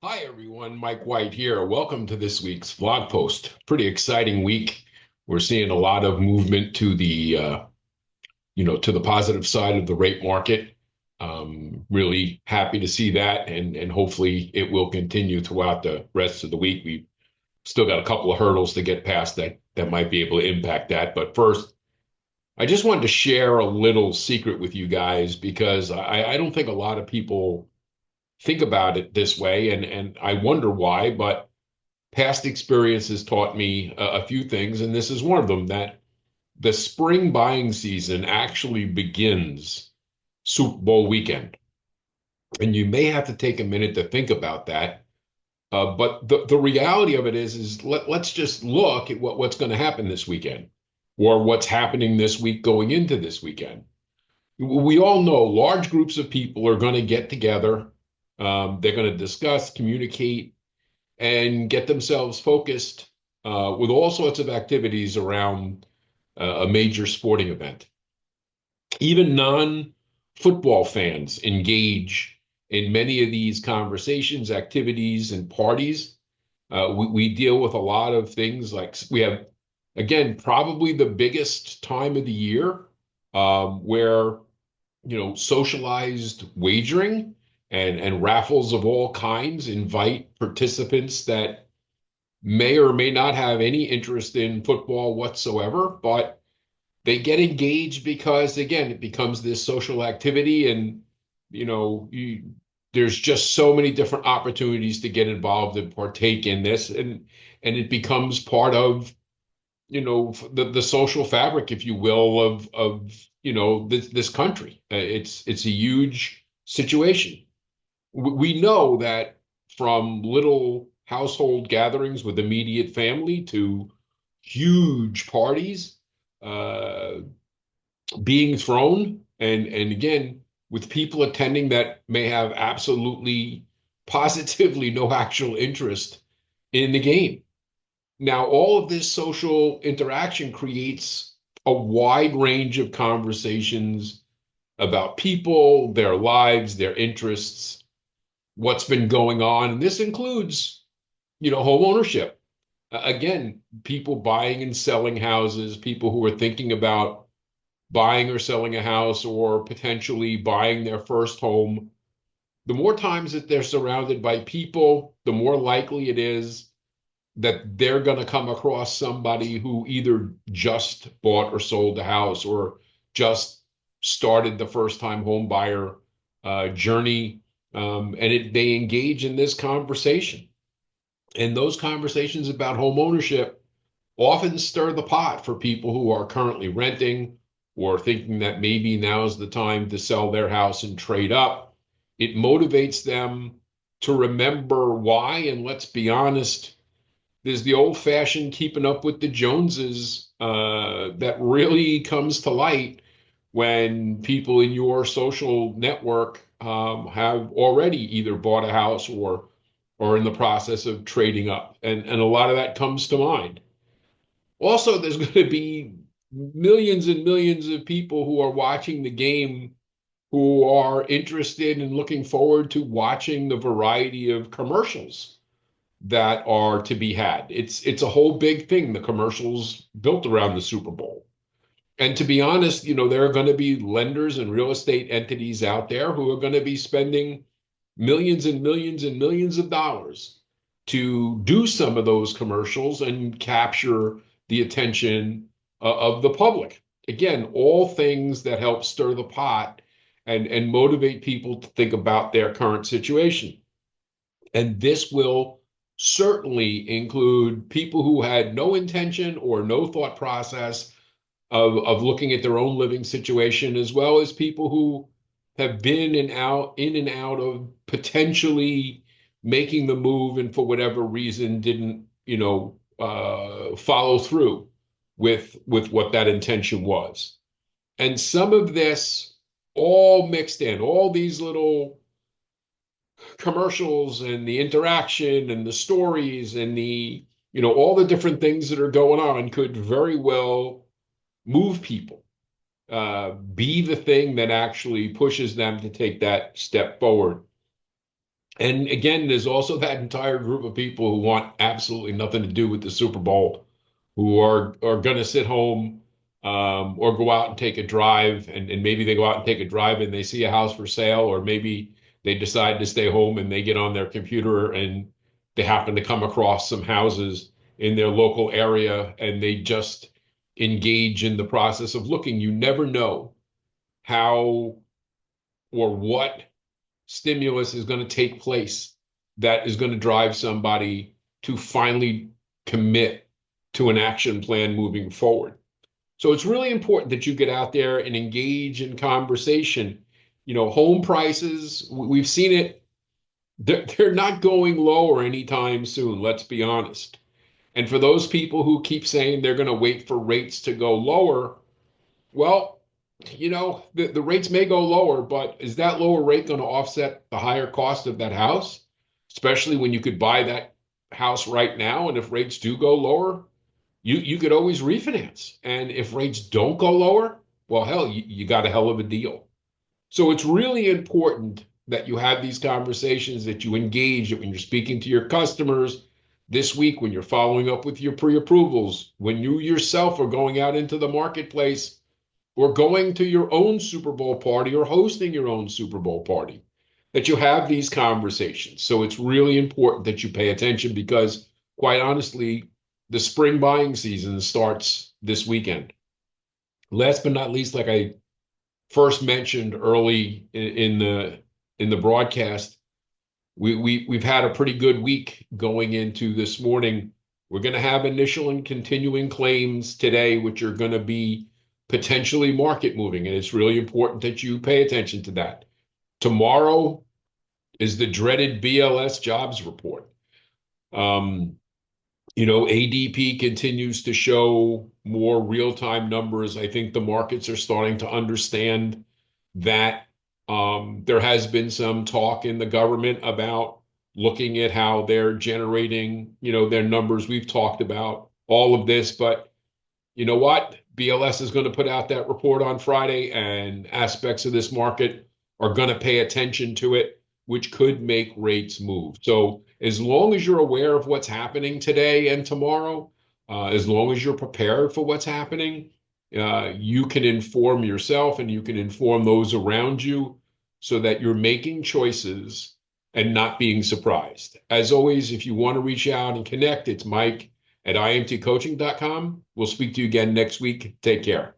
Hi everyone, Mike White here. Welcome to this week's vlog post. Pretty exciting week. We're seeing a lot of movement to the positive side of the rate market. Really happy to see that, and hopefully it will continue throughout the rest of the week. We've still got a couple of hurdles to get past that might be able to impact that. But first, I just wanted to share a little secret with you guys because I don't think a lot of people think about it this way, and I wonder why, but past experience has taught me a few things, and this is one of them, that the spring buying season actually begins Super Bowl weekend. And you may have to take a minute to think about that. But the reality of it is let's just look at what's going to happen this weekend or what's happening this week going into this weekend. We all know large groups of people are going to get together. They're going to discuss, communicate, and get themselves focused with all sorts of activities around a major sporting event. Even non-football fans engage in many of these conversations, activities, and parties. We deal with a lot of things like we have, again, probably the biggest time of the year where socialized wagering and raffles of all kinds invite participants that may or may not have any interest in football whatsoever, but they get engaged because, again, it becomes this social activity, and there's just so many different opportunities to get involved and partake in this, and it becomes part of the social fabric, if you will, of this country. It's a huge situation. We know that from little household gatherings with immediate family to huge parties uh, being thrown, and again, with people attending that may have absolutely, positively no actual interest in the game. Now, all of this social interaction creates a wide range of conversations about people, their lives, their interests, what's been going on. And this includes, home ownership. Again, people buying and selling houses, people who are thinking about buying or selling a house or potentially buying their first home. The more times that they're surrounded by people, the more likely it is that they're going to come across somebody who either just bought or sold a house or just started the first time home buyer journey. They engage in this conversation. And those conversations about home ownership often stir the pot for people who are currently renting or thinking that maybe now's the time to sell their house and trade up. It motivates them to remember why. And let's be honest, there's the old fashioned keeping up with the Joneses that really comes to light when people in your social network have already either bought a house or in the process of trading up. And a lot of that comes to mind. Also, there's going to be millions and millions of people who are watching the game who are interested and looking forward to watching the variety of commercials that are to be had. It's a whole big thing, the commercials built around the Super Bowl. And to be honest, there are going to be lenders and real estate entities out there who are going to be spending millions and millions and millions of dollars to do some of those commercials and capture the attention of the public. Again, all things that help stir the pot and motivate people to think about their current situation. And this will certainly include people who had no intention or no thought process of looking at their own living situation, as well as people who have been in and out of potentially making the move and for whatever reason didn't, follow through with what that intention was. And some of this all mixed in, all these little commercials and the interaction and the stories and all the different things that are going on could very well move people, be the thing that actually pushes them to take that step forward. And again, there's also that entire group of people who want absolutely nothing to do with the Super Bowl, who are going to sit home or go out and take a drive, and maybe they go out and take a drive and they see a house for sale, or maybe they decide to stay home and they get on their computer and they happen to come across some houses in their local area and they just engage in the process of looking. You never know how or what stimulus is going to take place that is going to drive somebody to finally commit to an action plan moving forward. So it's really important that you get out there and engage in conversation. Home prices, we've seen it, they're not going lower anytime soon, let's be honest. And for those people who keep saying they're going to wait for rates to go lower, well, the rates may go lower, but is that lower rate going to offset the higher cost of that house? Especially when you could buy that house right now, and if rates do go lower, you could always refinance. And if rates don't go lower, well, hell, you got a hell of a deal. So it's really important that you have these conversations, that you engage, that when you're speaking to your customers this week, when you're following up with your pre-approvals, when you yourself are going out into the marketplace or going to your own Super Bowl party or hosting your own Super Bowl party, that you have these conversations. So it's really important that you pay attention because, quite honestly, the spring buying season starts this weekend. Last but not least, like I first mentioned early in the broadcast, we've had a pretty good week going into this morning. We're going to have initial and continuing claims today, which are going to be potentially market moving, and it's really important that you pay attention to that. Tomorrow is the dreaded BLS jobs report. Um, ADP continues to show more real-time numbers. I think the markets are starting to understand that there has been some talk in the government about looking at how they're generating, their numbers. We've talked about all of this, but you know what? BLS is going to put out that report on Friday, and aspects of this market are going to pay attention to it, which could make rates move. So, as long as you're aware of what's happening today and tomorrow, as long as you're prepared for what's happening, you can inform yourself and you can inform those around you so that you're making choices and not being surprised. As always, if you want to reach out and connect, it's Mike at imtcoaching.com. We'll speak to you again next week. Take care.